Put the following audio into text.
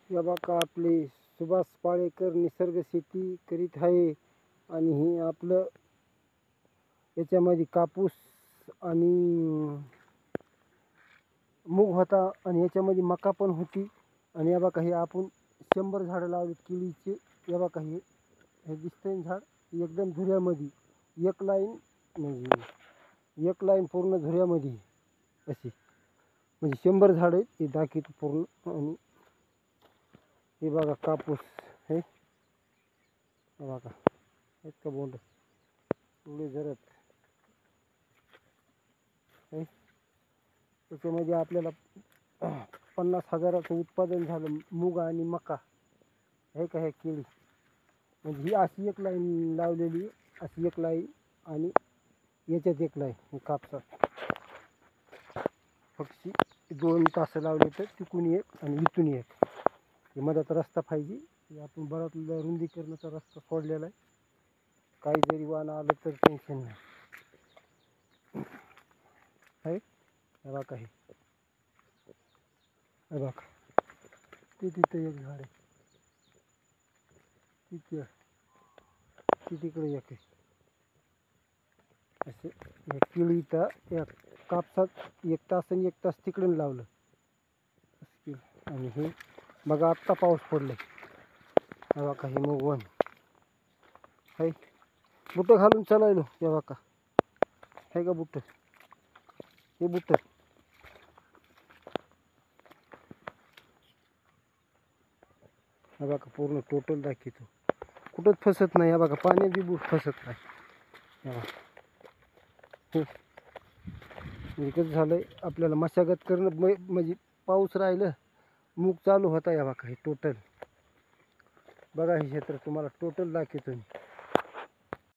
या बघा आपले सुभाष पाळेकर निसर्ग शेती करीत आहे आणि हे आपलं याच्यामध्ये कापूस आणि मूग होता आणि याच्यामध्ये मका पण होती. आणि या बघा हे आपण 100 झाडं लावलीत केळीचे. या बघा हे दिसतंय झाड एकदम झुऱ्यामध्ये एक लाईन, म्हणजे एक लाईन पूर्ण झुऱ्यामध्ये अशी, म्हणजे 100 झाड आहेत ते दाखवतो पूर्ण. आणि हे बघा कापूस हे बघा आहेत का बोंड एवढे झरत हे. त्याच्यामध्ये आपल्याला 50,000चं उत्पादन झालं मूग आणि मका हे का हे केळी. म्हणजे ही अशी एक लाईन लावलेली, अशी एक लाईन आणि याच्यात एक लाईन कापसात. फक्त 2 तास लावले तर तिकून एक आणि इथून एक. हे मधात रस्ता पाहिजे. आपण बराच रुंदीकरणाचा रस्ता सोडलेला आहे. काही जरी वाहन आलं तर टेन्शन नाही आहे. हे बघा हे बघा ते तिथं एक झाड आहे, तिथे तिकडे एक आहे. असे एक केळी तर एक कापसात 1 तास आणि 1 तास तिकडून लावलं. आणि हे बघा आत्ता पाऊस पडलाय. हे बघा हे मूगवन आहे. बुटं घालून चालायलो. हे बघा आहे का बुटं, हे बुटं. हे बघा पूर्ण टोटल दाखवतो, कुठंच फसत नाही. हे बघा पाण्यात बी बूट फसत नाही. हे बघा म्हणजे कसं झालंय आपल्याला मशागत करणं, म्हणजे पाऊस राहिलं मूग चालू होता. या बघा हे टोटल बघा, हे क्षेत्र तुम्हाला टोटल दाखवतो मी.